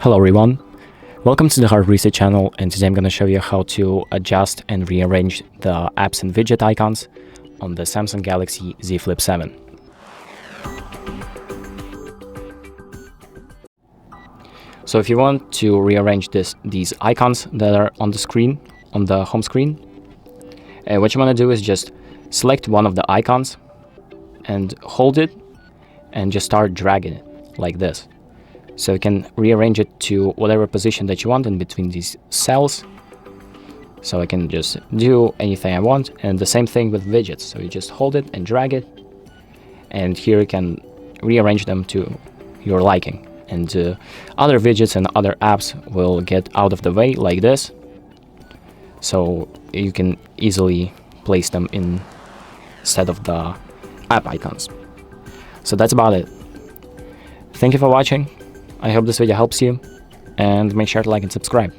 Hello everyone, welcome to the HardReset channel, and today I'm going to show you how to adjust and rearrange the apps and widget icons on the Samsung Galaxy Z Flip 7. So if you want to rearrange these icons that are on the screen, on the home screen, what you want to do is just select one of the icons and hold it and just start dragging it like this. So you can rearrange it to whatever position that you want in between these cells. So I can just do anything I want, and the same thing with widgets. So you just hold it and drag it, and here you can rearrange them to your liking. And other widgets and other apps will get out of the way like this. So you can easily place them instead of the app icons. So that's about it. Thank you for watching. I hope this video helps you, and make sure to like and subscribe.